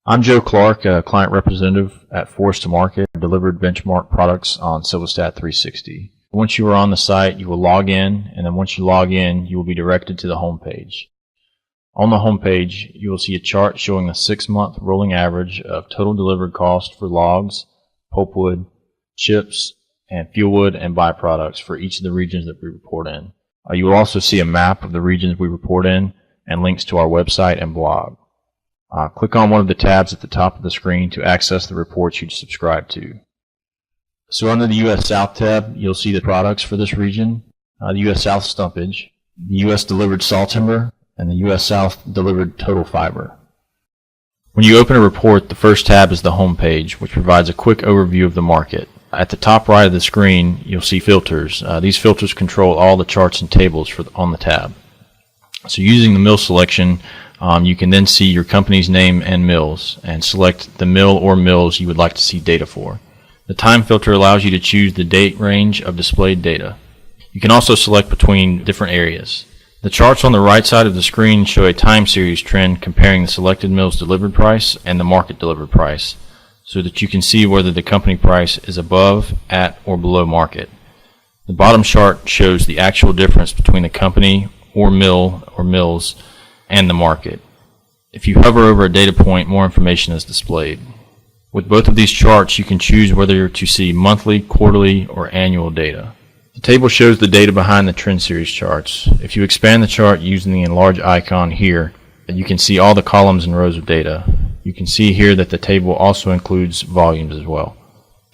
I'm Joe Clark, a client representative at Force to Market, delivered benchmark products on SilvaStat360. Once you are on the site, you will log in, and then once you log in, you will be directed to the home page. On the home page, you will see a chart showing the 6-month rolling average of total delivered cost for logs, pulpwood, chips, and fuelwood and byproducts for each of the regions that we report in. You will also see a map of the regions we report in and links to our website and blog. Click on one of the tabs at the top of the screen to access the reports you'd subscribe to. So under the U.S. South tab, you'll see the products for this region, the U.S. South stumpage, the U.S. delivered saw timber, and the U.S. South delivered total fiber. When you open a report, the first tab is the home page, which provides a quick overview of the market. At the top right of the screen, you'll see filters. These filters control all the charts and tables on the tab. So using the mill selection, you can then see your company's name and mills and select the mill or mills you would like to see data for. The time filter allows you to choose the date range of displayed data. You can also select between different areas. The charts on the right side of the screen show a time series trend comparing the selected mill's delivered price and the market delivered price, so that you can see whether the company price is above, at, or below market. The bottom chart shows the actual difference between the company or mill or mills and the market. If you hover over a data point, more information is displayed. With both of these charts, you can choose whether to see monthly, quarterly, or annual data. The table shows the data behind the trend series charts. If you expand the chart using the enlarge icon here, you can see all the columns and rows of data. You can see here that the table also includes volumes as well.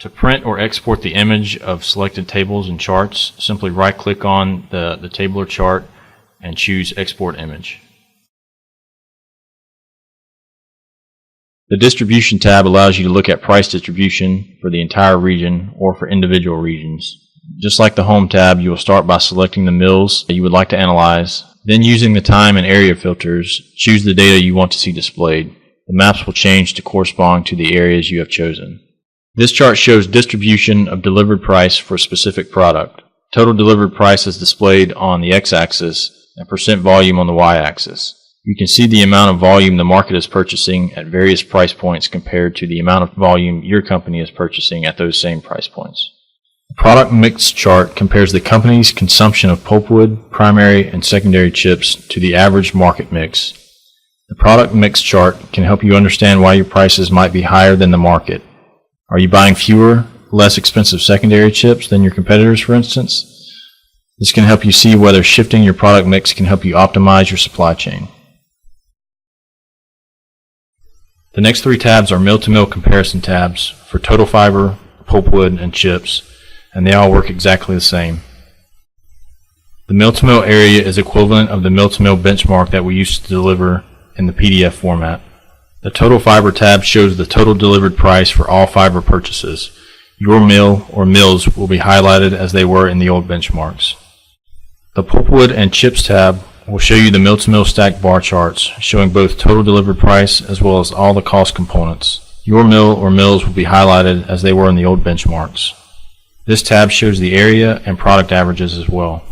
To print or export the image of selected tables and charts, simply right-click on the table or chart and choose Export Image. The Distribution tab allows you to look at price distribution for the entire region or for individual regions. Just like the Home tab, you will start by selecting the mills that you would like to analyze. Then, using the time and area filters, choose the data you want to see displayed. The maps will change to correspond to the areas you have chosen. This chart shows distribution of delivered price for a specific product. Total delivered price is displayed on the x-axis and percent volume on the y-axis. You can see the amount of volume the market is purchasing at various price points compared to the amount of volume your company is purchasing at those same price points. The product mix chart compares the company's consumption of pulpwood, primary, and secondary chips to the average market mix. The product mix chart can help you understand why your prices might be higher than the market. Are you buying fewer, less expensive secondary chips than your competitors, for instance? This can help you see whether shifting your product mix can help you optimize your supply chain. The next three tabs are mill-to-mill comparison tabs for total fiber, pulpwood, and chips, and they all work exactly the same. The mill-to-mill area is equivalent of the mill-to-mill benchmark that we used to deliver in the PDF format. The total fiber tab shows the total delivered price for all fiber purchases. Your mill or mills will be highlighted as they were in the old benchmarks. The pulpwood and chips tab will show you the mill-to-mill stacked bar charts showing both total delivered price as well as all the cost components. Your mill or mills will be highlighted as they were in the old benchmarks. This tab shows the area and product averages as well.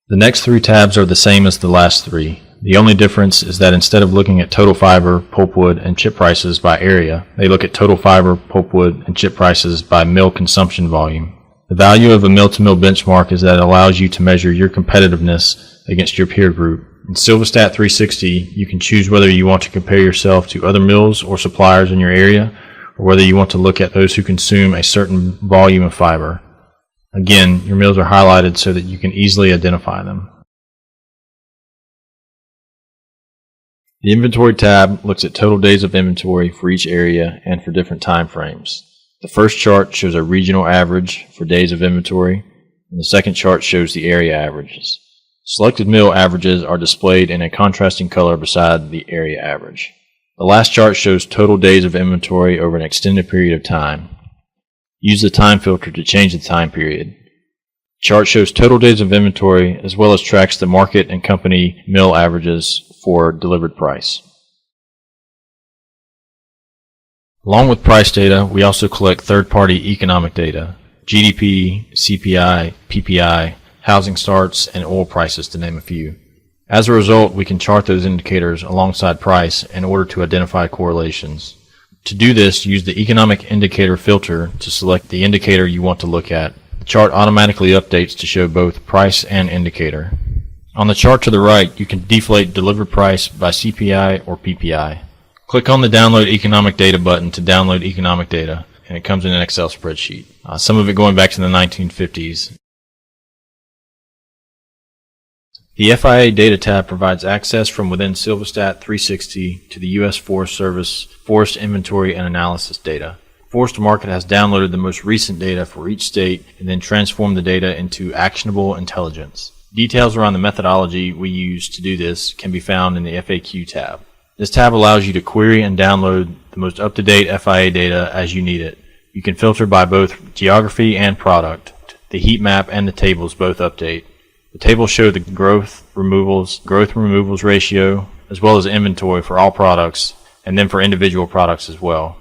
The next three tabs are the same as the last three. The only difference is that instead of looking at total fiber, pulpwood, and chip prices by area, they look at total fiber, pulpwood, and chip prices by mill consumption volume. The value of a mill-to-mill benchmark is that it allows you to measure your competitiveness against your peer group. In SilvaStat360, you can choose whether you want to compare yourself to other mills or suppliers in your area, or whether you want to look at those who consume a certain volume of fiber. Again, your mills are highlighted so that you can easily identify them. The Inventory tab looks at total days of inventory for each area and for different time frames. The first chart shows a regional average for days of inventory, and the second chart shows the area averages. Selected mill averages are displayed in a contrasting color beside the area average. The last chart shows total days of inventory over an extended period of time. Use the time filter to change the time period. The chart shows total days of inventory as well as tracks the market and company mill averages for delivered price. Along with price data, we also collect third-party economic data, GDP, CPI, PPI, housing starts, and oil prices, to name a few. As a result, we can chart those indicators alongside price in order to identify correlations. To do this, use the economic indicator filter to select the indicator you want to look at. The chart automatically updates to show both price and indicator. On the chart to the right, you can deflate delivered price by CPI or PPI. Click on the Download Economic Data button to download economic data, and it comes in an Excel spreadsheet, some of it going back to the 1950s. The FIA Data tab provides access from within SilvaStat360 to the U.S. Forest Service Forest Inventory and Analysis data. Forest to Market has downloaded the most recent data for each state and then transformed the data into actionable intelligence. Details around the methodology we use to do this can be found in the FAQ tab. This tab allows you to query and download the most up-to-date FIA data as you need it. You can filter by both geography and product. The heat map and the tables both update. The tables show the growth removals ratio, as well as inventory for all products, and then for individual products as well.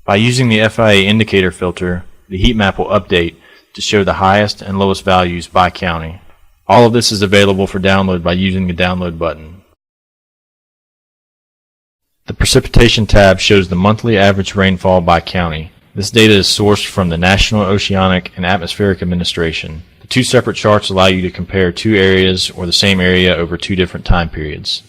By using the FIA indicator filter, the heat map will update to show the highest and lowest values by county. All of this is available for download by using the download button. The precipitation tab shows the monthly average rainfall by county. This data is sourced from the National Oceanic and Atmospheric Administration. The two separate charts allow you to compare two areas or the same area over two different time periods.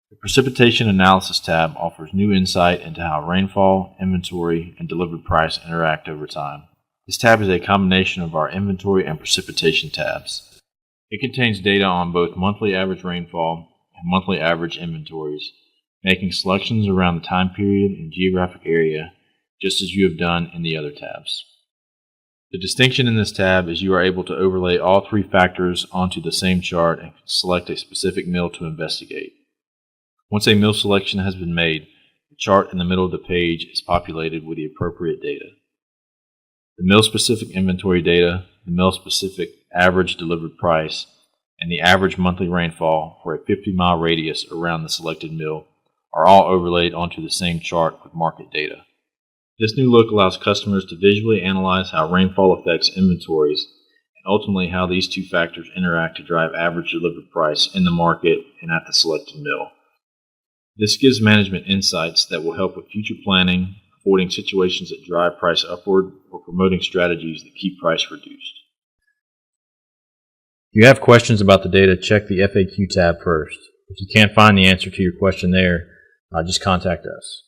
The Precipitation Analysis tab offers new insight into how rainfall, inventory, and delivered price interact over time. This tab is a combination of our inventory and precipitation tabs. It contains data on both monthly average rainfall and monthly average inventories, making selections around the time period and geographic area, just as you have done in the other tabs. The distinction in this tab is you are able to overlay all three factors onto the same chart and select a specific mill to investigate. Once a mill selection has been made, the chart in the middle of the page is populated with the appropriate data. The mill-specific inventory data, the mill-specific average delivered price, and the average monthly rainfall for a 50-mile radius around the selected mill are all overlaid onto the same chart with market data. This new look allows customers to visually analyze how rainfall affects inventories and ultimately how these two factors interact to drive average delivered price in the market and at the selected mill. This gives management insights that will help with future planning, avoiding situations that drive price upward, or promoting strategies that keep price reduced. If you have questions about the data, check the FAQ tab first. If you can't find the answer to your question there, just contact us.